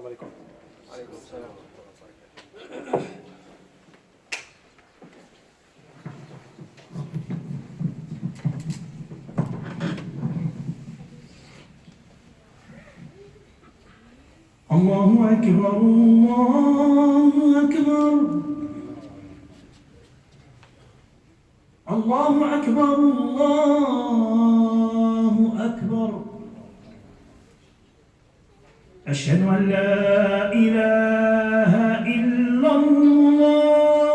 عليكم. عليكم السلام. الله أكبر الله أكبر الله أكبر الله أكبر أشهد أن لا إله إلا الله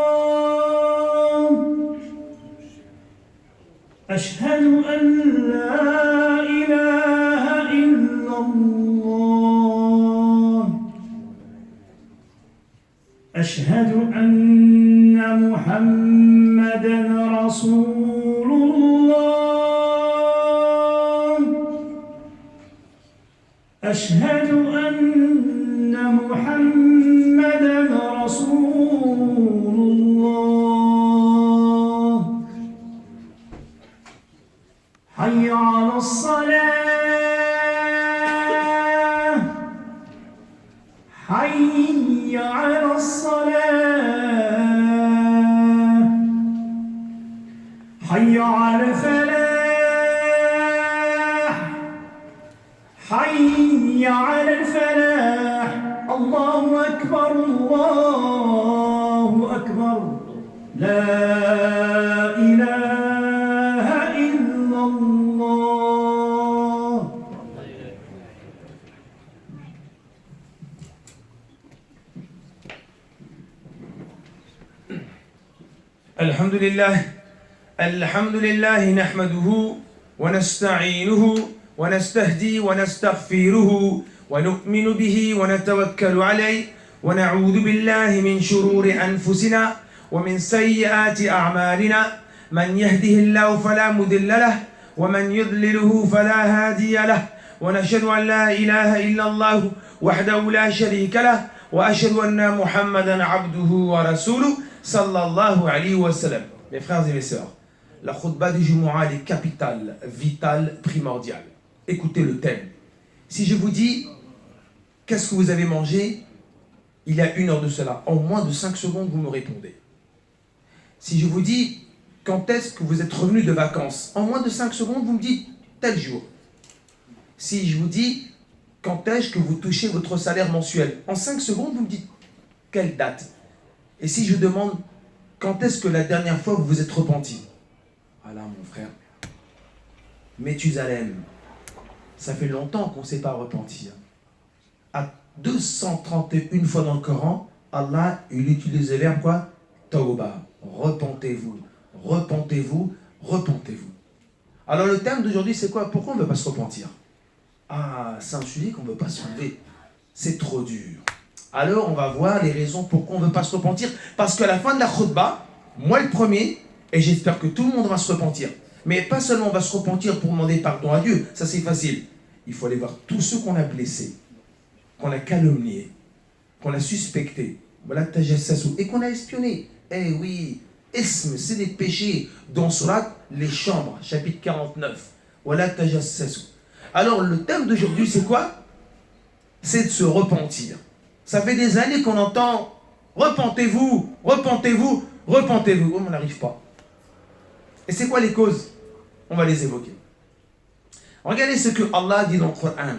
أشهد أن لا إله إلا الله أشهد أن محمدًا رسول الله أشهد أن محمدًا رسول الله حي على الصلاة حي على الصلاة حي على الفلاح حي على الفلاح الله أكبر الله أكبر لا إله إلا الله الحمد لله نحمده ونستعينه ونستهدي ونستغفره ونؤمن به ونتوكل عليه ونعوذ بالله من شرور أنفسنا ومن سيئات أعمالنا من يهده الله فلا مضل له ومن يضلله فلا هادي له ونشهد أن لا إله إلا الله وحده لا شريك له وأشهد أن محمدا عبده ورسوله صلى الله عليه وسلم. Mes frères et mes sœurs, la khutbah du Jumu'ah est capitale, vitale, primordiale. Écoutez le thème. Si je vous dis, qu'est-ce que vous avez mangé il y a 1 heure de cela, en moins de 5 secondes, vous me répondez. Si je vous dis, quand est-ce que vous êtes revenu de vacances, en moins de 5 secondes, vous me dites tel jour. Si je vous dis, quand est-ce que vous touchez votre salaire mensuel, en 5 secondes, vous me dites quelle date. Et si je demande, quand est-ce que la dernière fois vous vous êtes repenti? Voilà mon frère, Méthusalem, ça fait longtemps qu'on ne s'est pas repentir. À 231 fois dans le Coran, Allah, il utilise le verbe quoi? Tawba, repentez-vous, repentez-vous, repentez-vous. Alors le thème d'aujourd'hui c'est quoi? Pourquoi on ne veut pas se repentir? Ah, c'est un sujet qu'on ne veut pas soulever, c'est trop dur. Alors on va voir les raisons pourquoi on ne veut pas se repentir, parce qu'à la fin de la khutbah, moi le premier, et j'espère que tout le monde va se repentir, mais pas seulement on va se repentir pour demander pardon à Dieu, ça c'est facile, il faut aller voir tous ceux qu'on a blessés, qu'on a calomniés, qu'on a suspectés, voilà, et qu'on a espionné. Eh oui, ism, c'est des péchés, dans Surat les Chambres, chapitre 49, voilà, tajassasu. Alors le thème d'aujourd'hui c'est quoi? C'est de se repentir. Ça fait des années qu'on entend repentez-vous, repentez-vous, repentez-vous. On n'arrive pas. Et c'est quoi les causes? On va les évoquer. Regardez ce que Allah dit dans le Coran.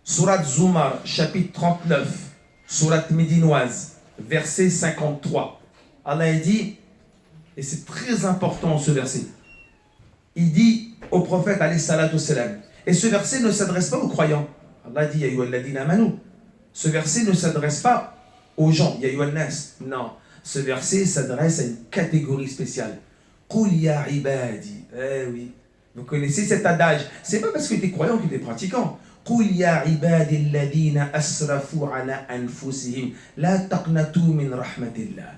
Surat Zumar, chapitre 39, Surat médinoise, verset 53. Allah dit, et c'est très important ce verset, il dit au prophète alayhi salatu wassalam, et ce verset ne s'adresse pas aux croyants. Allah dit, ya ayyuhalladhina amanu. Ce verset ne s'adresse pas aux gens, ya ayyuhan nas. Non, ce verset s'adresse à une catégorie spéciale. Qul ya ibadi. Eh oui, vous connaissez cet adage. C'est pas parce que tu es croyant que tu es pratiquant. Qul ya ibadi alladhina asrafu ala anfusihim la taqnatu min rahmatillah.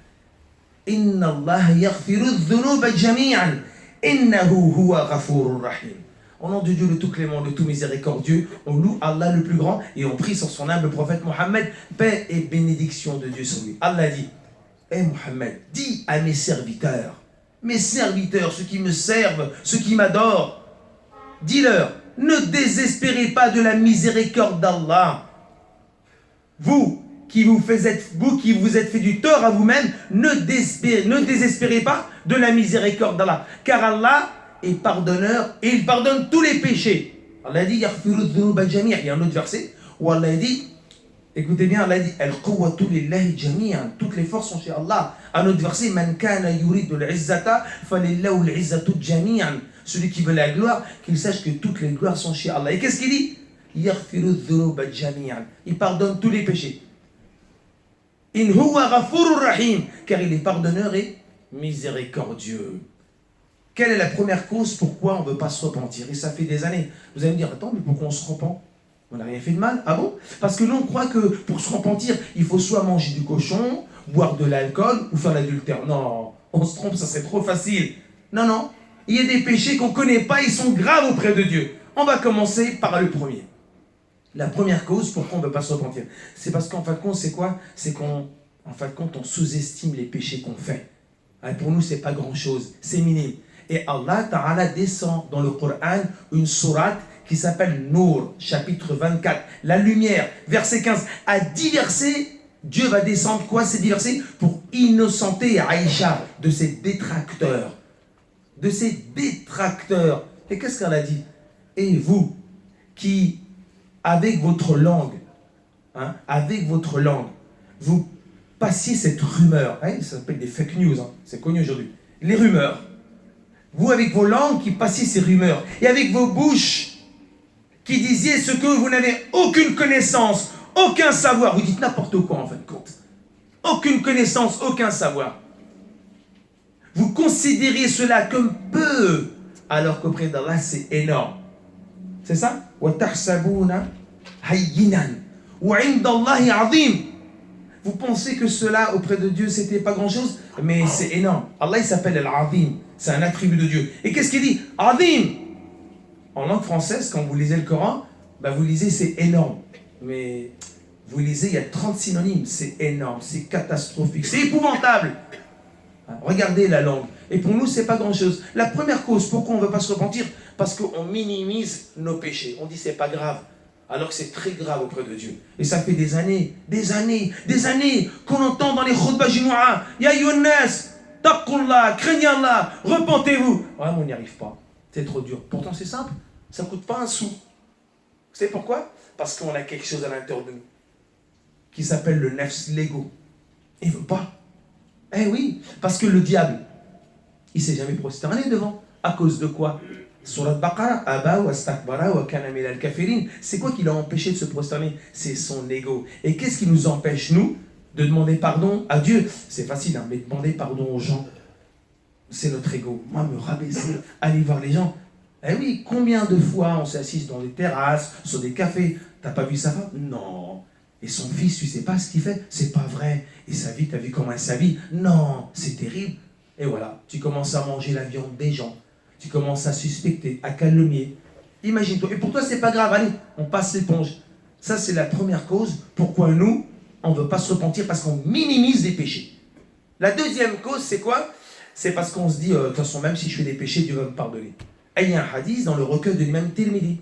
Inna Allah yaghfiru dhunuba jami'an. Innahu huwa ghafurur rahim. Au nom de Dieu, le tout clément, le tout miséricordieux, on loue Allah le plus grand et on prie sur son humble prophète Mohammed, paix et bénédiction de Dieu sur lui. Allah dit, Mohammed, dis à mes serviteurs, ceux qui me servent, ceux qui m'adorent, dis-leur, ne désespérez pas de la miséricorde d'Allah. vous qui vous êtes fait du tort à vous-même, ne désespérez pas de la miséricorde d'Allah. Car Allah est pardonneur et il pardonne tous les péchés. Allah dit, yaghfiru dhunuba jami'a. Il y a un autre verset où Allah dit, écoutez bien, Allah dit, al-quwwatu lillahi jami'an. Toutes les forces sont chez Allah. Un autre verset, man kana yuridu al-izzata falillahu al-izzatu jami'an. Celui qui veut la gloire, qu'il sache que toutes les gloires sont chez Allah. Et qu'est-ce qu'il dit? Yaghfiru dhunuba jami'an. Il pardonne tous les péchés. In huwa ghafurur rahim, car il est pardonneur et miséricordieux. Quelle est la première cause pourquoi on ne veut pas se repentir? Et ça fait des années. Vous allez me dire, attends, mais pourquoi on se repent? On n'a rien fait de mal. Ah bon? Parce que nous, on croit que pour se repentir, il faut soit manger du cochon, boire de l'alcool ou faire l'adultère. Non, on se trompe, ça serait trop facile. Non, non. Il y a des péchés qu'on ne connaît pas, ils sont graves auprès de Dieu. On va commencer par le premier. La première cause pourquoi on ne veut pas se repentir, c'est parce qu'en fin de compte, c'est quoi? C'est qu'en fin de compte, on sous-estime les péchés qu'on fait. Pour nous, ce n'est pas grand-chose, c'est minime. Et Allah Ta'ala descend dans le Coran une sourate qui s'appelle Nour, chapitre 24, la lumière, verset 15. À 10 versets, Dieu va descendre quoi, ces 10 versets? Pour innocenter Aïcha de ses détracteurs. De ses détracteurs. Et qu'est-ce qu'elle a dit? Et vous, qui, avec votre langue, vous passiez cette rumeur, ça s'appelle des fake news, c'est connu aujourd'hui, les rumeurs. Vous, avec vos langues qui passiez ces rumeurs, et avec vos bouches qui disiez ce que vous n'avez aucune connaissance, aucun savoir, vous dites n'importe quoi en fin de compte. Aucune connaissance, aucun savoir. Vous considérez cela comme peu, alors qu'auprès d'Allah, c'est énorme. C'est ça? Vous pensez que cela auprès de Dieu c'était pas grand chose, mais c'est énorme. Allah il s'appelle Al-Azim, c'est un attribut de Dieu. Et qu'est-ce qu'il dit? Azim. En langue française, quand vous lisez le Coran, vous lisez c'est énorme. Mais vous lisez, il y a 30 synonymes, c'est énorme, c'est catastrophique, c'est épouvantable. Regardez la langue. Et pour nous, c'est pas grand-chose. La première cause, pourquoi on ne veut pas se repentir? Parce qu'on minimise nos péchés. On dit c'est pas grave, alors que c'est très grave auprès de Dieu. Et ça fait des années qu'on entend dans les khutbah jumu'ah, Ya Younes, taqullah, craignez Allah, repentez-vous. Ouais, mais on n'y arrive pas. C'est trop dur. Pourtant, c'est simple. Ça ne coûte pas un sou. Vous savez pourquoi? Parce qu'on a quelque chose à l'intérieur de nous qui s'appelle le nefs, l'ego. Il ne veut pas. Eh oui, parce que le diable, il ne s'est jamais prosterné devant. À cause de quoi? Surat Baqara, Aba wa astakbara wa kana minal kafirin. C'est quoi qui l'a empêché de se prosterner? C'est son ego. Et qu'est-ce qui nous empêche, nous, de demander pardon à Dieu? C'est facile, mais demander pardon aux gens, c'est notre ego. Moi, me rabaisser, aller voir les gens. Eh oui, combien de fois on s'est assis dans des terrasses, sur des cafés? T'as pas vu sa femme? Non. Et son fils, tu sais pas ce qu'il fait? C'est pas vrai. Et sa vie, t'as vu comment elle s'habille? Non, c'est terrible. Et voilà, tu commences à manger la viande des gens. Tu commences à suspecter, à calomnier. Imagine-toi. Et pour toi, c'est pas grave. Allez, on passe l'éponge. Ça, c'est la première cause pourquoi nous, on ne veut pas se repentir, parce qu'on minimise les péchés. La deuxième cause, c'est quoi? C'est parce qu'on se dit, de toute façon, même si je fais des péchés, Dieu va me pardonner. Et il y a un hadith dans le recueil de l'imam Tirmidhi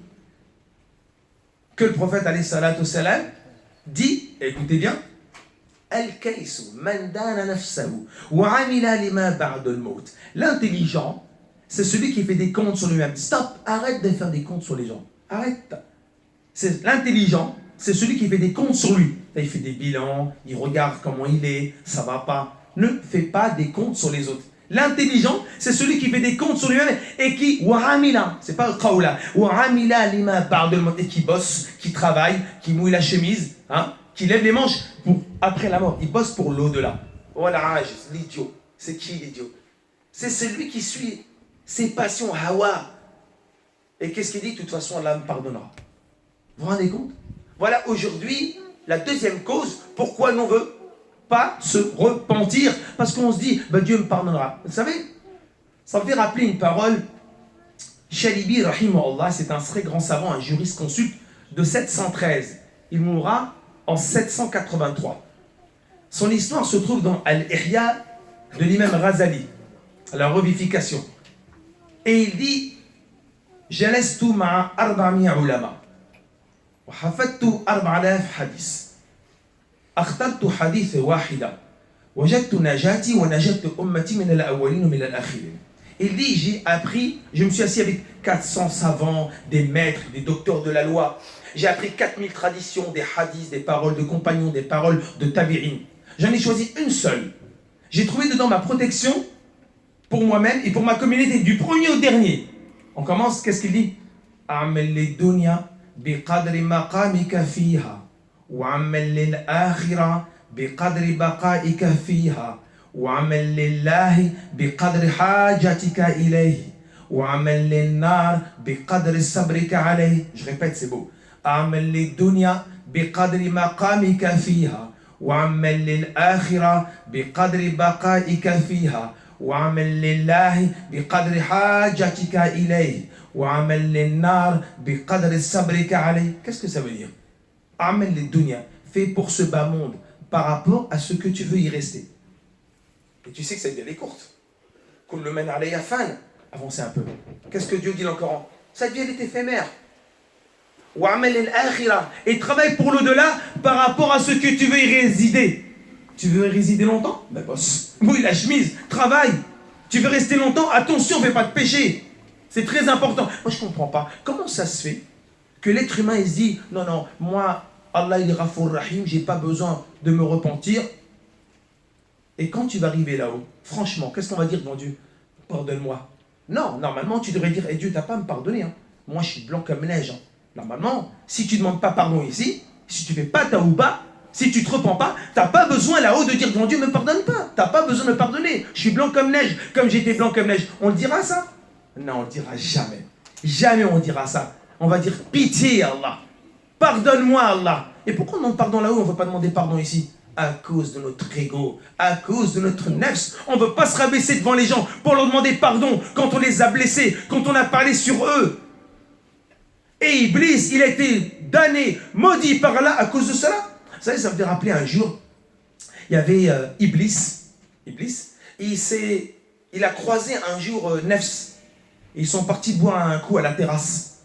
que le prophète, alayhi salatu salam, dit, écoutez bien, l'intelligent, c'est celui qui fait des comptes sur lui-même. Stop, arrête de faire des comptes sur les gens. Arrête. L'intelligent, c'est celui qui fait des comptes sur lui. Là, il fait des bilans, il regarde comment il est, ça va pas. Ne fais pas des comptes sur les autres. L'intelligent, c'est celui qui fait des comptes sur lui-même et qui, c'est pas qawla, et qui bosse, qui travaille, qui mouille la chemise, qui lève les manches pour après la mort. Il bosse pour l'au-delà. Voilà, l'idiot. C'est qui l'idiot? C'est celui qui suit ses passions, hawa. Et qu'est-ce qu'il dit? De toute façon, Allah me pardonnera. Vous vous rendez compte? Voilà aujourd'hui la deuxième cause pourquoi on ne veut pas se repentir. Parce qu'on se dit, Dieu me pardonnera. Vous savez, ça me fait rappeler une parole. Shalibi, rahimahullah, c'est un très grand savant, un jurisconsulte de 713. Il mourra en 783. Son histoire se trouve dans Al-Ihya de l'imam Razali, la revivification. Et il dit, Jalastu ma'a 400 ulama wa hafadtu 4000 hadith. اخترت حديث واحدة وجدت نجاتي ونجات أمتي من الأولين ومن الآخرين. Il dit, j'ai appris, je me suis assis avec 400 savants, des maîtres, des docteurs de la loi. J'ai appris 4000 traditions, des hadiths, des paroles de compagnons, des paroles de tabi'in. J'en ai choisi une seule. J'ai trouvé dedans ma protection pour moi-même et pour ma communauté, du premier au dernier. On commence, qu'est-ce qu'il dit? أعمل للدنيا بقدر مقامك فيها وعمل للآخرة بقدر بقائك فيها وعمل لله بقدر حاجتك إليه وعمل للنار بقدر صبرك عليه. Je répète, c'est beau. أعمل للدنيا بقدر مقامك فيها وعمل للآخرة بقدر بقائك فيها وعمل لله بقدر حاجتك إليه وعمل للنار بقدر صبرك عليه. Qu'est-ce que ça veut dire? أعمل للدنيا, fait pour ce bas monde par rapport à ce que tu veux y rester. Et tu sais que cette vie elle est courte. كل من عليها فان. Avancez un peu. Qu'est-ce que Dieu dit dans le Coran? Cette vie elle est éphémère. وعمل للآخرة, et travaille pour l'au-delà par rapport à ce que tu veux y résider. Tu veux y résider longtemps? Ben bosse. Mouille la chemise, travaille. Tu veux rester longtemps? Attention, fais pas de péché. C'est très important. Moi je comprends pas. Comment ça se fait que l'être humain il se dit non, non, moi, Allah il est Ghafour Rahim, j'ai pas besoin de me repentir. Et quand tu vas arriver là-haut, franchement, qu'est-ce qu'on va dire devant Dieu? Pardonne-moi. Non, normalement tu devrais dire, Dieu t'as pas à me pardonner. Hein. Moi je suis blanc comme neige. Hein. Normalement, si tu ne demandes pas pardon ici, si tu fais pas taouba, si tu te repens pas, t'as pas besoin là-haut de dire devant Dieu, me pardonne pas. T'as pas besoin de me pardonner. Je suis blanc comme neige, comme j'étais blanc comme neige. On le dira ça? Non, on le dira jamais. Jamais on dira ça. On va dire pitié Allah. Pardonne-moi Allah. Et pourquoi on demande pardon là-haut, on ne veut pas demander pardon ici? À cause de notre ego, à cause de notre nefs. On ne veut pas se rabaisser devant les gens pour leur demander pardon quand on les a blessés, quand on a parlé sur eux. Et Iblis, il a été damné, maudit par Allah à cause de cela. Vous savez, ça me fait rappeler un jour, il y avait Iblis, et il a croisé un jour Nefs. Et ils sont partis boire un coup à la terrasse.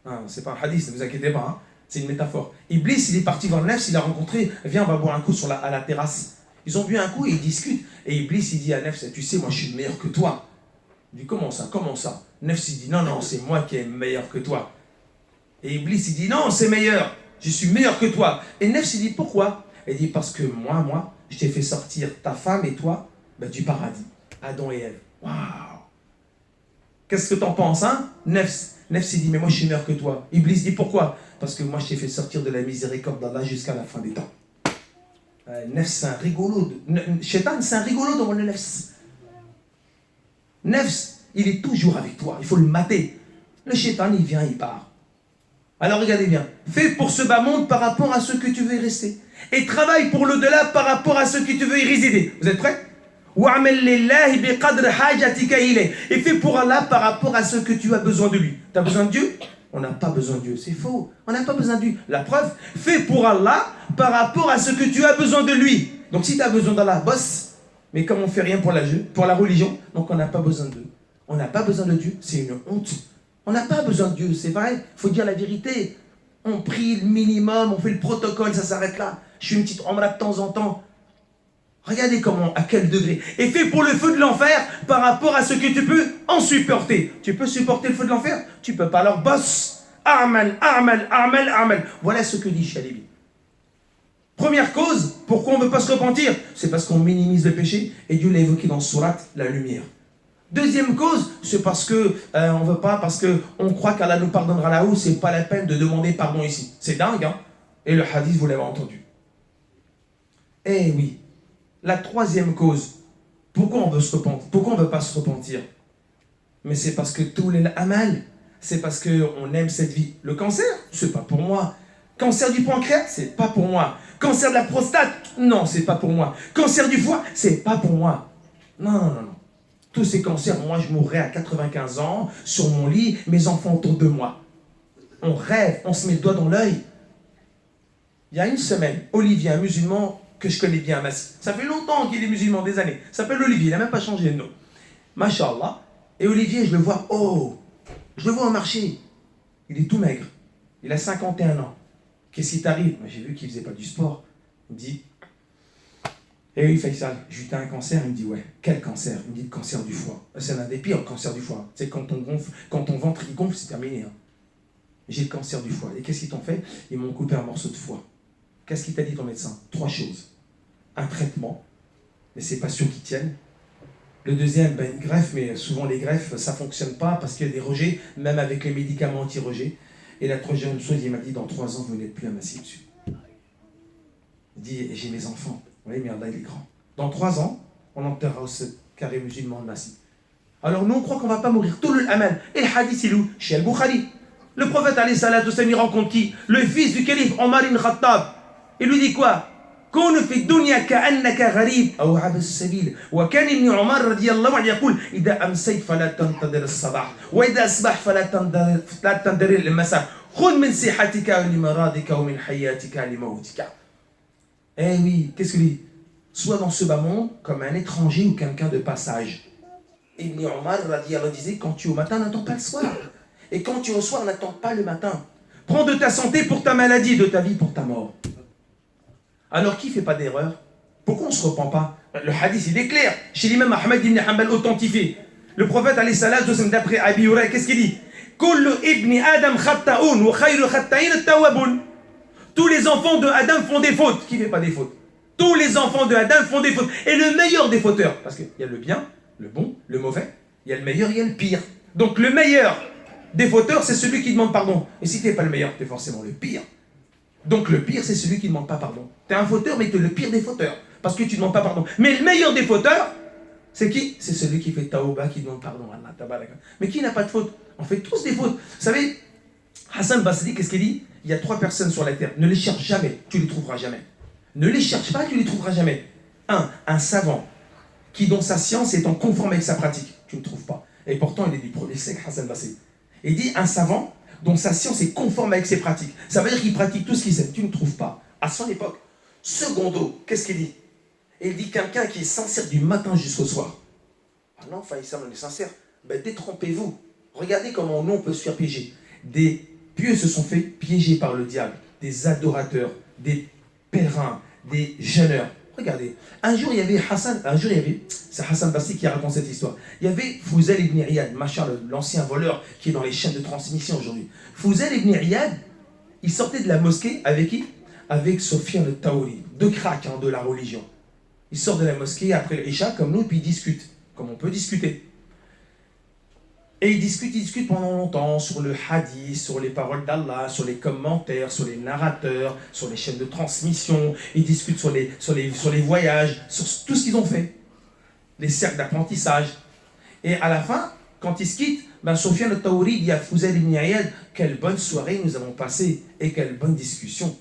Hein, c'est pas un hadith, ne vous inquiétez pas, hein, c'est une métaphore. Iblis, il est parti voir Nefs, il a rencontré, viens, on va boire un coup à la terrasse. Ils ont bu un coup et ils discutent. Et Iblis, il dit à Nefs, tu sais, moi je suis meilleur que toi. Il dit, comment ça? Nefs, il dit, non, non, c'est moi qui est meilleur que toi. Et Iblis, il dit, non, c'est meilleur. Je suis meilleur que toi. Et Nefs, il dit, pourquoi? Il dit, parce que moi, je t'ai fait sortir ta femme et toi du paradis. Adam et Ève. Waouh! Qu'est-ce que t'en penses, hein? Nefs, il dit, mais moi, je suis meilleur que toi. Iblis dit, pourquoi? Parce que moi, je t'ai fait sortir de la miséricorde d'Allah jusqu'à la fin des temps. Nefs, c'est un rigolo. Shaitan, c'est un rigolo devant le Nefs. Nefs, il est toujours avec toi. Il faut le mater. Le Shaitan, il vient, il part. Alors regardez bien, fais pour ce bas monde par rapport à ce que tu veux y rester. Et travaille pour l'au-delà par rapport à ce que tu veux y résider. Vous êtes prêts? Et fais pour Allah par rapport à ce que tu as besoin de lui. Tu as besoin de Dieu? On n'a pas besoin de Dieu, c'est faux. On n'a pas besoin de Dieu. La preuve, fais pour Allah par rapport à ce que tu as besoin de lui. Donc si tu as besoin d'Allah, bosse. Mais comme on ne fait rien pour la religion, donc on n'a pas besoin d'eux. On n'a pas besoin de Dieu, c'est une honte. On n'a pas besoin de Dieu, c'est vrai, il faut dire la vérité. On prie le minimum, on fait le protocole, ça s'arrête là. Je fais une petite omra de temps en temps. Regardez comment, à quel degré. Et fais pour le feu de l'enfer par rapport à ce que tu peux en supporter. Tu peux supporter le feu de l'enfer? Tu peux pas, alors bosse. A'mal. Voilà ce que dit Chalibi. Première cause, pourquoi on ne veut pas se repentir? C'est parce qu'on minimise le péché, et Dieu l'a évoqué dans Surat, la lumière. Deuxième cause, c'est parce que on veut pas, parce qu'on croit qu'Allah nous pardonnera là-haut, c'est pas la peine de demander pardon ici. C'est dingue, hein? Et le hadith, vous l'avez entendu. Eh oui, la troisième cause, pourquoi on veut se repentir? Pourquoi on ne veut pas se repentir? Mais c'est parce que tout les amal, c'est parce qu'on aime cette vie. Le cancer, c'est pas pour moi. Cancer du pancréas, c'est pas pour moi. Cancer de la prostate, non, c'est pas pour moi. Cancer du foie, c'est pas pour moi. Non. Tous ces cancers, moi je mourrai à 95 ans, sur mon lit, mes enfants autour de moi. On rêve, on se met le doigt dans l'œil. Il y a une semaine, Olivier, un musulman que je connais bien à Massy. Ça fait longtemps qu'il est musulman, des années. Il s'appelle Olivier, il n'a même pas changé de nom. Masha'Allah. Et Olivier, je le vois, je le vois au marché. Il est tout maigre. Il a 51 ans. Qu'est-ce qui t'arrive? Moi, j'ai vu qu'il ne faisait pas du sport. Il me dit, Et oui, Faisal, je lui dis, t'as un cancer? Il me dit, ouais. Quel cancer? Il me dit, le cancer du foie. C'est l'un des pires cancers du foie. C'est quand on gonfle, quand ton ventre il gonfle, c'est terminé. Hein. J'ai le cancer du foie. Et qu'est-ce qu'ils t'ont fait? Ils m'ont coupé un morceau de foie. Qu'est-ce qu'il t'a dit ton médecin? 3 choses. Un traitement, mais c'est pas sûr qu'ils tiennent. Le deuxième, une greffe, mais souvent les greffes, ça fonctionne pas parce qu'il y a des rejets, même avec les médicaments anti-rejets. Et la troisième chose, il m'a dit, dans 3 ans, vous n'êtes plus à m'assis dessus. Il dit, j'ai mes enfants. Oui, mais Allah, il est grand. Dans 3 ans, on enterrera ce carré musulman de Massi. Alors nous, on croit qu'on ne va pas mourir. Tout le amal. Et le hadith, il est où? Chez Al-Bukhari. Le prophète, alayhi salatu wassalam, il rencontre qui? Le fils du calife, Omar ibn Khattab. Il lui dit quoi? كون في الدنيا كأنك غريب أو عابر السبيل وكان ابن عمر رضي الله عنه يقول إذا أمسيت فلا تنتظر الصباح وإذا أصبح فلا تنتظر المساء خذ من صحتك لمرضك ومن حياتك لموتك. Eh oui, qu'est-ce qu'il dit? Sois dans ce bas monde comme un étranger ou quelqu'un de passage. Ibn Omar radiallahu disait, quand tu es au matin, n'attends pas le soir. Et quand tu es au soir, n'attends pas le matin. Prends de ta santé pour ta maladie, de ta vie pour ta mort. Alors qui ne fait pas d'erreur? Pourquoi on ne se repent pas? Le hadith, il est clair. Chez l'imam Ahmed ibn Hanbal authentifié. Le prophète, d'après Abi Hurayrah, qu'est-ce qu'il dit? Kullu ibn Adam khatta'un wa khayru khatta'in at-tawwabun. Tous les enfants de Adam font des fautes. Qui ne fait pas des fautes? Tous les enfants de Adam font des fautes. Et le meilleur des fauteurs, parce qu'il y a le bien, le bon, le mauvais, il y a le meilleur, il y a le pire. Donc le meilleur des fauteurs, c'est celui qui demande pardon. Et si tu n'es pas le meilleur, tu es forcément le pire. Donc le pire, c'est celui qui ne demande pas pardon. Tu es un fauteur, mais tu es le pire des fauteurs, parce que tu ne demandes pas pardon. Mais le meilleur des fauteurs, c'est qui? C'est celui qui fait taouba, qui demande pardon à Allah tabaraka. Mais qui n'a pas de faute? On fait tous des fautes. Vous savez, Hassan Basri, qu'est-ce qu'il dit? Il y a 3 personnes sur la terre. Ne les cherche jamais, tu les trouveras jamais. Ne les cherche pas, tu les trouveras jamais. Un savant qui, dans sa science, est en conforme avec sa pratique. Tu ne trouves pas. Et pourtant, il est du premier siècle, Hassan Basri. Il dit un savant dont sa science est conforme avec ses pratiques. Ça veut dire qu'il pratique tout ce qu'il sait. Tu ne trouves pas. À son époque. Secondo, qu'est-ce qu'il dit? Il dit quelqu'un qui est sincère du matin jusqu'au soir. Ah non, Faïsal, on est sincère. Ben, détrompez-vous. Regardez comment nous, on peut se faire piéger. Des pieux se sont fait piéger par le diable. Des adorateurs, des pèlerins, des jeûneurs. Regardez, un jour il y avait, c'est Hassan Basri qui raconte cette histoire. Il y avait Fouzel ibn Iyad, Machar, l'ancien voleur qui est dans les chaînes de transmission aujourd'hui. Fouzel ibn Iyad, il sortait de la mosquée avec qui? Avec Sofiane le Taouri, 2 cracks de la religion. Il sort de la mosquée après l'Isha comme nous, puis il discute, comme on peut discuter. Et il discute pendant longtemps sur le hadith, sur les paroles d'Allah, sur les commentaires, sur les narrateurs, sur les chaînes de transmission. Il discute sur les voyages, sur tout ce qu'ils ont fait. Les cercles d'apprentissage. Et à la fin, quand ils se quittent, Sofiane le Taouri dit à Fouzel ibn Iyad, quelle bonne soirée nous avons passée et quelle bonne discussion.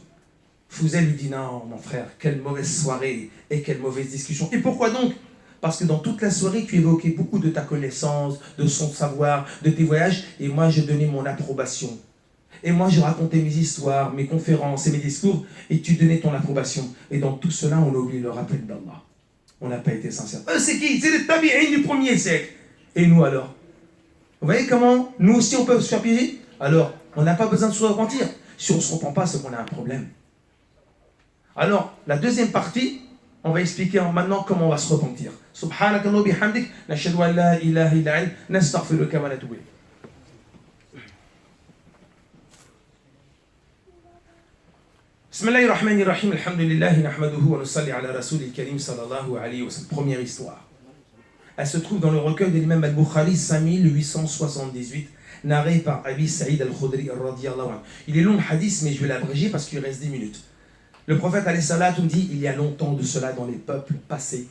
Fouzel lui dit, non mon frère, quelle mauvaise soirée et quelle mauvaise discussion. Et pourquoi donc? Parce que dans toute la soirée, tu évoquais beaucoup de ta connaissance, de son savoir, de tes voyages, et moi, je donnais mon approbation. Et moi, je racontais mes histoires, mes conférences et mes discours, et tu donnais ton approbation. Et dans tout cela, on a oublié le rappel d'Allah. On n'a pas été sincère. C'est qui? C'est les tabi'in du 1er siècle. Et nous alors? Vous voyez comment nous aussi, on peut se faire piéger? Alors, on n'a pas besoin de se repentir. Si on ne se repent pas, c'est qu'on a un problème. Alors, la deuxième partie, on va expliquer maintenant comment on va se repentir. Subhanakallah wa bihamdik, nashhadu an la ilaha illa anta, nastaghfiruka wa natubu ilayk. Bismillahir Rahmanir Rahim, alhamdulillahi nahmaduhu wa nusalli ala rasulil karim sallallahu alayhi wa sallam. Première histoire. Elle se trouve dans le recueil de l'imam al-Bukhari 5878, narré par Abi Saïd al-Khudri radiyallahu anhu. Il est long le hadith, mais je vais l'abréger parce qu'il reste 10 minutes. Le prophète alayhi salatu dit, il y a longtemps de cela dans les peuples passés,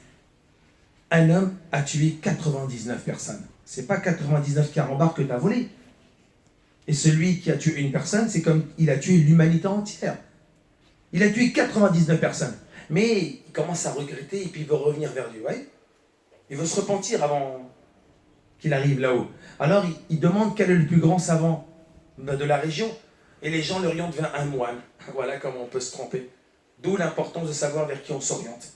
un homme a tué 99 personnes. C'est pas 99 carambars que tu as volé. Et celui qui a tué une personne, c'est comme il a tué l'humanité entière. Il a tué 99 personnes. Mais il commence à regretter et puis il veut revenir vers Dieu. Ouais, il veut se repentir avant qu'il arrive là-haut. Alors il demande quel est le plus grand savant de la région. Et les gens l'orientent vers un moine. Voilà comment on peut se tromper. D'où l'importance de savoir vers qui on s'oriente.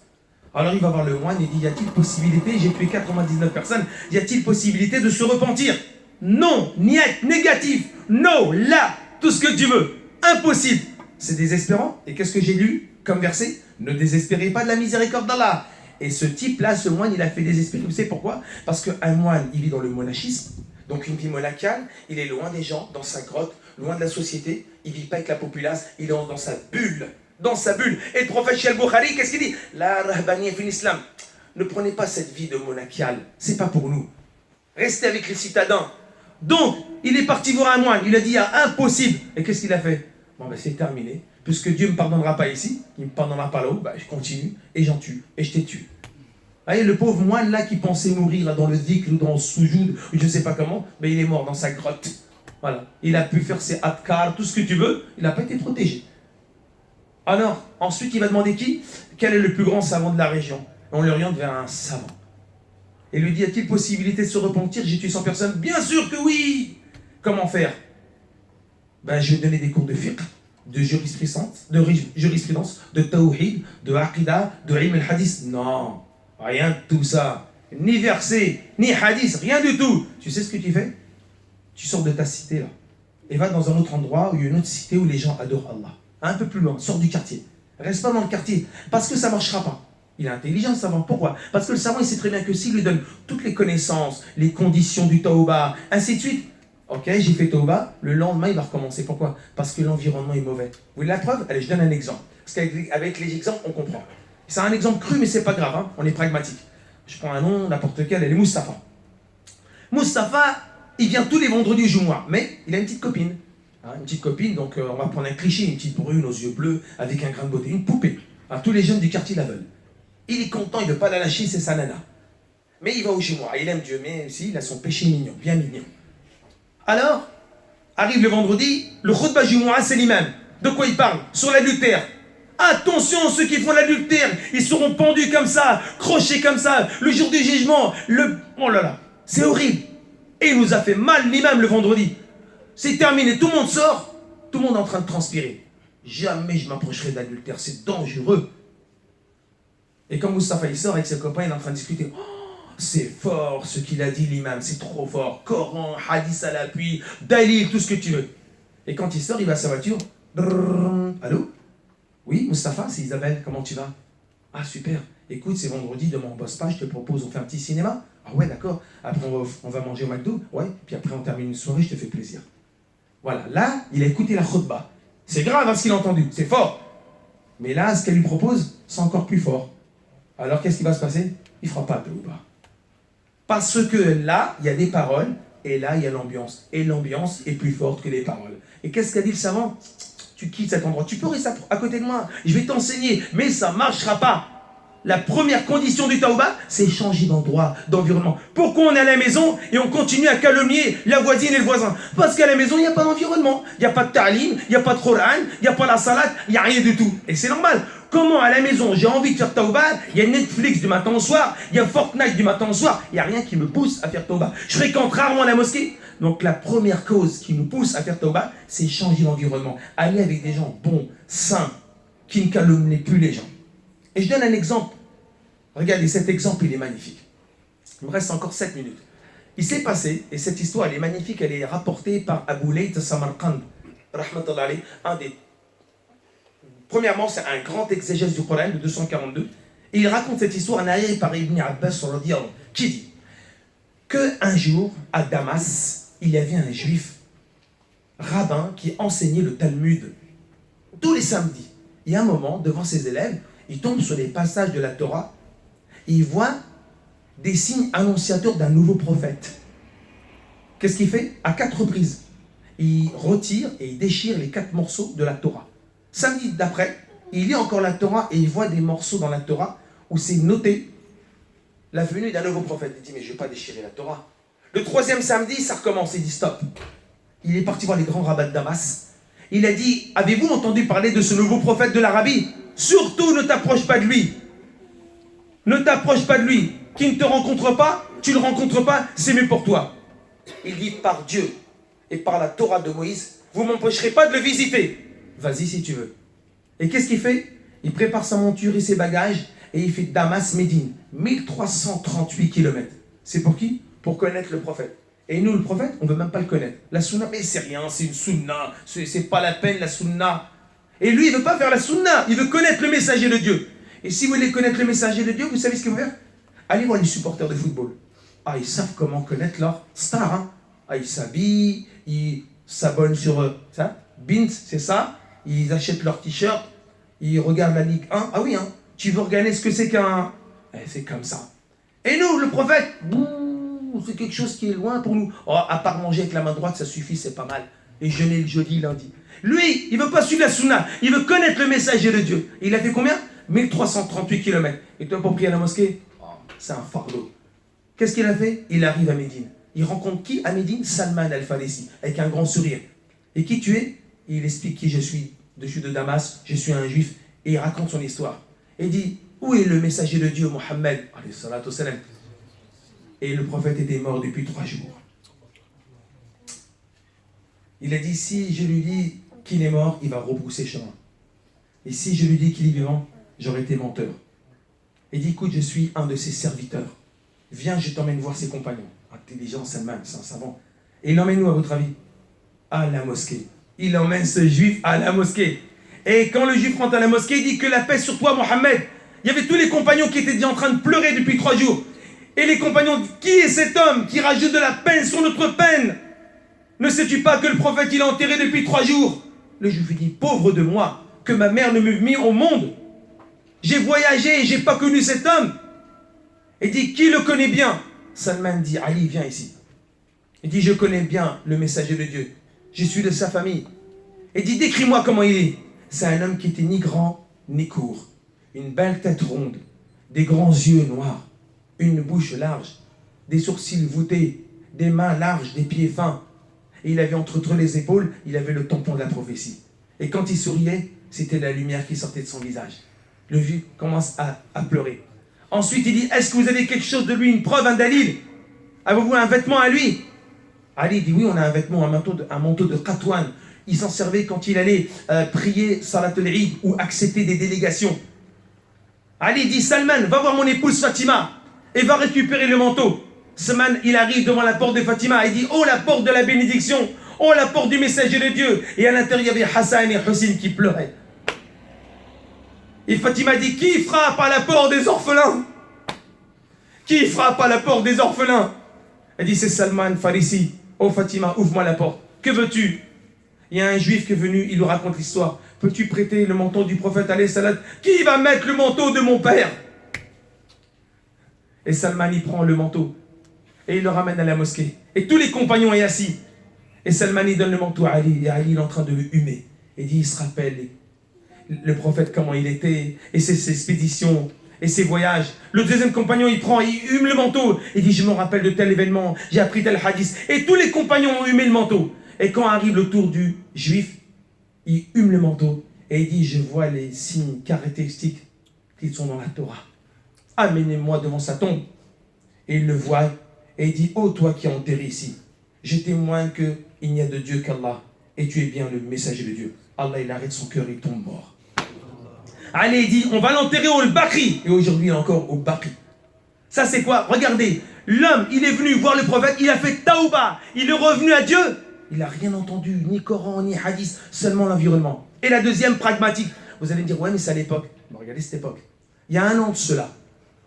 Alors il va voir le moine et dit, y a-t-il possibilité, j'ai tué 99 personnes, y a-t-il possibilité de se repentir? Non, niet, négatif, no, là, tout ce que tu veux, impossible. C'est désespérant. Et qu'est-ce que j'ai lu comme verset? Ne désespérez pas de la miséricorde d'Allah. Et ce type-là, ce moine, il a fait désespérer. Vous savez pourquoi? Parce qu'un moine, il vit dans le monachisme, donc une vie monacale, il est loin des gens, dans sa grotte, loin de la société, il ne vit pas avec la populace, il est dans sa bulle. Dans sa bulle. Et le prophète chez Al-Bukhari, qu'est-ce qu'il dit? La rahbaniya fin islam. Ne prenez pas cette vie de monacal, c'est pas pour nous. Restez avec les citadins. Donc, il est parti voir un moine, il a dit impossible. Et qu'est-ce qu'il a fait? Bon, ben c'est terminé. Puisque Dieu ne me pardonnera pas ici, il ne me pardonnera pas là-haut, ben, je continue et j'en tue. Et je t'ai tué. Vous voyez, le pauvre moine là qui pensait mourir là, dans le dhikr ou dans le soujoud, ou je ne sais pas comment, ben, il est mort dans sa grotte. Voilà. Il a pu faire ses adkar, tout ce que tu veux, il n'a pas été protégé. Alors, ensuite, il va demander qui? Quel est le plus grand savant de la région? Et on le oriente vers un savant. Et lui dit, y a-t-il possibilité de se repentir? J'ai tué 100 personnes. Bien sûr que oui! Comment faire? Ben, je vais donner des cours de fiqh, de jurisprudence, de tawhid, de aqidah, de ilm al-hadith. Non, rien de tout ça. Ni verset, ni hadith, rien du tout. Tu sais ce que tu fais? Tu sors de ta cité là, et va dans un autre endroit où il y a une autre cité où les gens adorent Allah. Un peu plus loin, sors du quartier. Reste pas dans le quartier, parce que ça ne marchera pas. Il est intelligent, le savant. Pourquoi? Parce que le savant, il sait très bien que s'il lui donne toutes les connaissances, les conditions du tawbah, ainsi de suite, ok, j'ai fait tawbah, le lendemain, il va recommencer. Pourquoi? Parce que l'environnement est mauvais. Vous voulez la preuve? Allez, je donne un exemple. Parce qu'avec les exemples, on comprend. C'est un exemple cru, mais c'est pas grave, hein. On est pragmatique. Je prends un nom, n'importe quel, elle est Moustapha. Moustapha, il vient tous les vendredis au Jumu'ah, mais il a une petite copine. Une petite copine, donc on va prendre un cliché, une petite brune aux yeux bleus, avec un grain de beauté, une poupée. Tous les jeunes du quartier la veulent. Il est content, il ne veut pas la lâcher, c'est sa nana. Mais il va au Jumu'ah, il aime Dieu, mais aussi il a son péché mignon, bien mignon. Alors, arrive le vendredi, le khutbah Jumu'ah, c'est l'imam. De quoi il parle? Sur l'adultère. Attention, ceux qui font l'adultère, ils seront pendus comme ça, crochés comme ça, le jour du jugement, oh là là, c'est horrible. Et il nous a fait mal l'imam le vendredi. C'est terminé, tout le monde sort, tout le monde est en train de transpirer. Jamais je m'approcherai d'adultère, c'est dangereux. Et quand Moustapha il sort avec ses copains, il est en train de discuter. Oh, c'est fort ce qu'il a dit l'imam, c'est trop fort. Coran, hadith à l'appui, dalil, tout ce que tu veux. Et quand il sort, il va à sa voiture. Allô? Oui, Moustapha, c'est Isabelle, comment tu vas? Ah super, écoute, c'est vendredi, demain on bosse pas, je te propose, on fait un petit cinéma. Ah ouais, d'accord, après on va manger au McDo, ouais, puis après on termine une soirée, je te fais plaisir. Voilà, là, il a écouté la khutbah. C'est grave hein, ce qu'il a entendu, c'est fort. Mais là, ce qu'elle lui propose, c'est encore plus fort. Alors qu'est-ce qui va se passer? Il ne fera pas de tawbah. Parce que là, il y a des paroles, et là, il y a l'ambiance. Et l'ambiance est plus forte que les paroles. Et qu'est-ce qu'a dit le savant? Tu quittes cet endroit, tu peux rester à côté de moi, je vais t'enseigner, mais ça ne marchera pas. La première condition du tawbah, c'est changer d'endroit, d'environnement. Pourquoi on est à la maison et on continue à calomnier la voisine et le voisin? Parce qu'à la maison, il n'y a pas d'environnement. Il n'y a pas de ta'lim, il n'y a pas de Coran, il n'y a pas la salat, il n'y a rien du tout. Et c'est normal. Comment à la maison, j'ai envie de faire tawbah, il y a Netflix du matin au soir, il y a Fortnite du matin au soir, il n'y a rien qui me pousse à faire tawbah. Je fréquente rarement la mosquée. Donc la première cause qui nous pousse à faire tawbah, c'est changer d'environnement. Aller avec des gens bons, sains, qui ne calomnient plus les gens. Et je donne un exemple. Regardez, cet exemple, il est magnifique. Il me reste encore 7 minutes. Il s'est passé, et cette histoire, elle est magnifique, elle est rapportée par Abu Layth Samarkand, rahmatullah alayh, Premièrement, c'est un grand exégèse du Coran, de 242. Et il raconte cette histoire narrée par Ibn Abbas, qui dit qu'un jour, à Damas, il y avait un juif rabbin qui enseignait le Talmud tous les samedis. Et à un moment, devant ses élèves, il tombe sur les passages de la Torah et il voit des signes annonciateurs d'un nouveau prophète. Qu'est-ce qu'il fait? À 4 reprises, il retire et il déchire les 4 morceaux de la Torah. Samedi d'après, il lit encore la Torah et il voit des morceaux dans la Torah où c'est noté la venue d'un nouveau prophète. Il dit, mais je ne vais pas déchirer la Torah. Le 3e samedi, ça recommence, il dit stop. Il est parti voir les grands rabbins de Damas. Il a dit, avez-vous entendu parler de ce nouveau prophète de l'Arabie? Surtout ne t'approche pas de lui. Ne t'approche pas de lui. Qui ne te rencontre pas, tu ne le rencontres pas, c'est mieux pour toi. Il dit, par Dieu et par la Torah de Moïse, vous ne m'empêcherez pas de le visiter. Vas-y si tu veux. Et qu'est-ce qu'il fait? Il prépare sa monture et ses bagages et il fait Damas-Médine. 1338 km. C'est pour qui? Pour connaître le prophète. Et nous, le prophète, on ne veut même pas le connaître. La sunna, mais c'est rien, c'est une sunna. C'est pas la peine, la sunna. Et lui, il ne veut pas faire la sunna. Il veut connaître le messager de Dieu. Et si vous voulez connaître le messager de Dieu, vous savez ce qu'il faut faire? Allez voir les supporters de football. Ah, ils savent comment connaître leur star. Hein. Ah, ils s'habillent, ils s'abonnent sur ça. Bint, c'est ça. Ils achètent leur t-shirt. Ils regardent la Ligue 1. Ah oui, hein. Tu veux regarder ce que c'est qu'un... c'est comme ça. Et nous, le prophète, c'est quelque chose qui est loin pour nous. Oh, à part manger avec la main droite, ça suffit, c'est pas mal. Et jeûner le jeudi, lundi. Lui, il veut pas suivre la sunna. Il veut connaître le messager de Dieu. Et il a fait combien? 1338 km. Et toi, pour prier à la mosquée, c'est un fardeau. Qu'est-ce qu'il a fait? Il arrive à Médine. Il rencontre qui à Médine? Salman al-Farisi, avec un grand sourire. Et qui tu es? Il explique qui je suis. Je suis de Damas, je suis un juif. Et il raconte son histoire. Et il dit, où est le messager de Dieu, Mohammed? Et le prophète était mort depuis 3 jours. Il a dit, si je lui dis qu'il est mort, il va rebrousser chemin. Et si je lui dis qu'il est vivant, j'aurais été menteur. Il dit, écoute, je suis un de ses serviteurs. Viens, je t'emmène voir ses compagnons. Intelligent, Salman, c'est un savant. Et il emmène où, à votre avis? À la mosquée. Il emmène ce juif à la mosquée. Et quand le juif rentre à la mosquée, il dit que la paix sur toi, Mohammed. Il y avait tous les compagnons qui étaient déjà en train de pleurer depuis 3 jours. Et les compagnons disent, qui est cet homme qui rajoute de la peine sur notre peine? Ne sais-tu pas que le prophète, il est enterré depuis 3 jours? Le juif dit, pauvre de moi, que ma mère ne m'ait mis au monde. J'ai voyagé et j'ai pas connu cet homme. Il dit, qui le connaît bien? Salman dit, Ali, viens ici. Il dit, je connais bien le messager de Dieu. Je suis de sa famille. Il dit, décris-moi comment il est. C'est un homme qui était ni grand ni court. Une belle tête ronde, des grands yeux noirs, une bouche large, des sourcils voûtés, des mains larges, des pieds fins. Et il avait entre les épaules, il avait le tampon de la prophétie. Et quand il souriait, c'était la lumière qui sortait de son visage. Le juif commence à pleurer. Ensuite, il dit, est-ce que vous avez quelque chose de lui, une preuve, un dalil? Avez-vous un vêtement à lui? Ali dit, oui, on a un vêtement, un manteau de Qatwan. Il s'en servait quand il allait prier Salat al-Eid ou accepter des délégations. Ali dit, Salman, va voir mon épouse Fatima et va récupérer le manteau. Salman, il arrive devant la porte de Fatima et dit, oh, la porte de la bénédiction, oh, la porte du messager de Dieu. Et à l'intérieur, il y avait Hassan et Hussein qui pleuraient. Et Fatima dit, qui frappe à la porte des orphelins? Qui frappe à la porte des orphelins? Elle dit, c'est Salman Farisi. Oh Fatima, ouvre-moi la porte. Que veux-tu? Il y a un juif qui est venu, il lui raconte l'histoire. Peux-tu prêter le manteau du prophète alayhi salam? Qui va mettre le manteau de mon père? Et Salman, il prend le manteau et il le ramène à la mosquée. Et tous les compagnons sont assis. Et Salman, il donne le manteau à Ali. Et Ali, il est en train de le humer. Et dit, il se rappelle le prophète, comment il était, et ses expéditions, et ses voyages. Le deuxième compagnon, il prend, il hume le manteau. Il dit, je me rappelle de tel événement, j'ai appris tel hadith. Et tous les compagnons ont humé le manteau. Et quand arrive le tour du juif, il hume le manteau. Et il dit, je vois les signes caractéristiques qui sont dans la Torah. Amenez-moi devant sa tombe. Et il le voit, et il dit, oh toi qui es enterré ici, je témoigne qu'il n'y a de Dieu qu'Allah, et tu es bien le messager de Dieu. Allah, il arrête son cœur, il tombe mort. Allez, il dit, on va l'enterrer au Baqi. Et aujourd'hui, il est encore au Baqi. Ça, c'est quoi? Regardez, l'homme, il est venu voir le prophète, il a fait Taouba, il est revenu à Dieu. Il n'a rien entendu, ni Coran, ni Hadith, seulement l'environnement. Et la deuxième, pragmatique. Vous allez me dire, ouais, mais c'est à l'époque. Bon, regardez cette époque. Il y a 1 an de cela.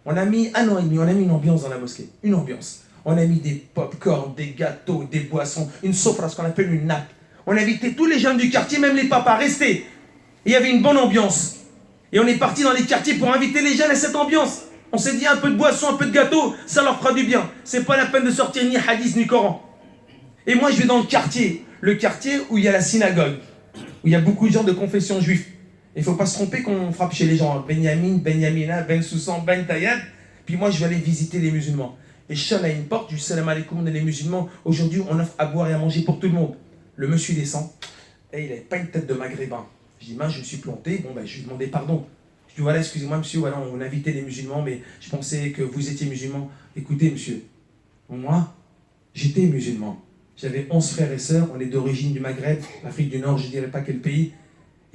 On a mis 1 an et demi, on a mis une ambiance dans la mosquée. Une ambiance. On a mis des pop-corn, des gâteaux, des boissons, une sofra, ce qu'on appelle une nappe. On a invité tous les jeunes du quartier, même les papas, rester. Et il y avait une bonne ambiance. Et on est parti dans les quartiers pour inviter les jeunes à cette ambiance. On s'est dit un peu de boisson, un peu de gâteau, ça leur fera du bien. C'est pas la peine de sortir ni hadith ni Coran. Et moi je vais dans le quartier où il y a la synagogue, où il y a beaucoup de gens de confession juive. Il ne faut pas se tromper qu'on frappe chez les gens. Benyamin, Benyamina, Ben Soussan, Ben Tayad. Puis moi je vais aller visiter les musulmans. Et Chal a une porte du salam alaikum les musulmans. Aujourd'hui on offre à boire et à manger pour tout le monde. Le monsieur descend et il n'avait pas une tête de maghrébin. Je dis, mince, je me suis planté. Bon, je lui ai demandé pardon. Je dis, voilà, excusez-moi, monsieur, voilà, on invitait les musulmans, mais je pensais que vous étiez musulman. Écoutez, monsieur, moi, j'étais musulman. J'avais 11 frères et sœurs. On est d'origine du Maghreb, l'Afrique du Nord, je ne dirais pas quel pays.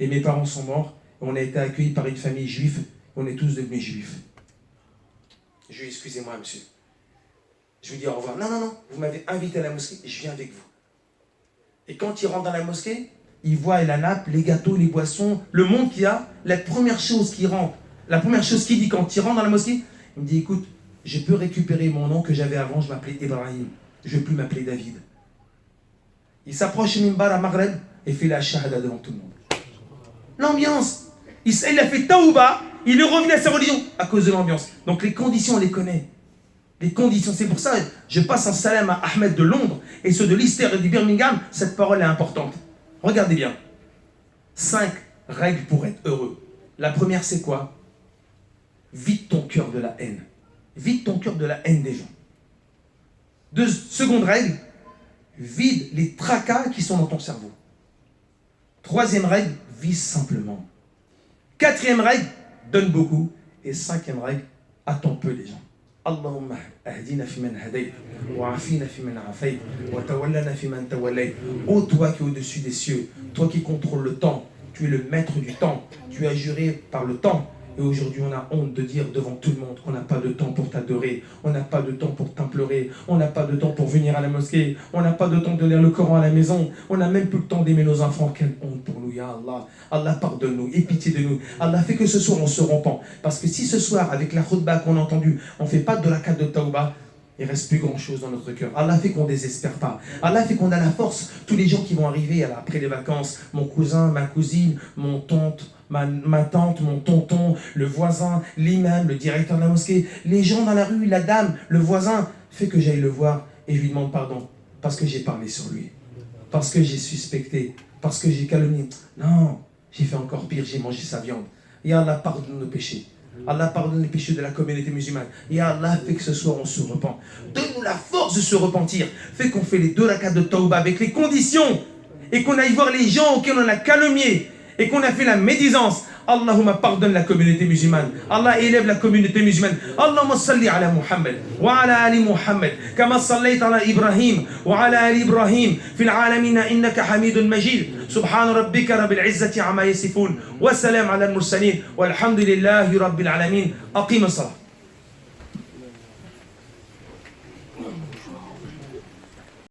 Et mes parents sont morts. On a été accueillis par une famille juive. On est tous devenus juifs. Je lui dis, excusez-moi, monsieur. Je lui dis au revoir. Non, non, non, vous m'avez invité à la mosquée, je viens avec vous. Et quand il rentre dans la mosquée, il voit la nappe, les gâteaux, les boissons, le monde qu'il y a. La première chose qui rentre La première chose qu'il dit quand il rentre dans la mosquée, il me dit, écoute, je peux récupérer mon nom que j'avais avant, je m'appelais Ibrahim. Je ne vais plus m'appeler David. Il s'approche du minbar à Maghreb et fait la shahada devant tout le monde. L'ambiance. Il a fait taouba, il est revenu à sa religion à cause de l'ambiance. Donc les conditions, on les connaît. Les conditions, c'est pour ça je passe un salam à Ahmed de Londres et ceux de Leicester et de Birmingham. Cette parole est importante. Regardez bien. 5 règles pour être heureux. La première, c'est quoi? Vide ton cœur de la haine. Vide ton cœur de la haine des gens. Seconde règle, vide les tracas qui sont dans ton cerveau. Troisième règle, vis simplement. Quatrième règle, donne beaucoup. Et cinquième règle, attends peu des gens. Allahumma ahdina fi man hadayt, wa afina fi man afayt, wa tawallana fi man tawallayt. Ô toi qui es au-dessus des cieux, toi qui contrôles le temps, tu es le maître du temps, tu as juré par le temps. Et aujourd'hui, on a honte de dire devant tout le monde qu'on n'a pas de temps pour t'adorer, on n'a pas de temps pour t'implorer, on n'a pas de temps pour venir à la mosquée, on n'a pas de temps de lire le Coran à la maison, on n'a même plus le temps d'aimer nos enfants. Quelle honte pour nous, ya Allah. Allah, pardonne-nous, aie pitié de nous. Allah fait que ce soir, on se repent. Parce que si ce soir, avec la khutbah qu'on a entendue, on ne fait pas de la carte de tawbah, il ne reste plus grand-chose dans notre cœur. Allah fait qu'on ne désespère pas. Allah fait qu'on a la force. Tous les gens qui vont arriver après les vacances, mon cousin, ma cousine, mon tante, ma tante, mon tonton, le voisin, l'imam, le directeur de la mosquée, les gens dans la rue, la dame, le voisin, fait que j'aille le voir et je lui demande pardon. Parce que j'ai parlé sur lui. Parce que j'ai suspecté. Parce que j'ai calomnié. Non, j'ai fait encore pire, j'ai mangé sa viande. Et Allah pardonne nos péchés. Allah pardonne les péchés de la communauté musulmane. Et Allah fait que ce soir on se repent. Donne-nous la force de se repentir. Fait qu'on fait les 2 rakats de tawbah avec les conditions. Et qu'on aille voir les gens auxquels on a calomnié. Et qu'on a fait la médisance. Allahumma pardonne la communauté musulmane. Allah élève la communauté musulmane. Allahumma salli ala Muhammad wa ala ali Muhammad kama sallayta ala Ibrahim wa ala ali Ibrahim fil alamina innaka hamidun majid. Subhan rabbika rabbil izzati amma yasifun wa salam ala al mursalin walhamdulillahi rabbil alamin. Aqim as-salat.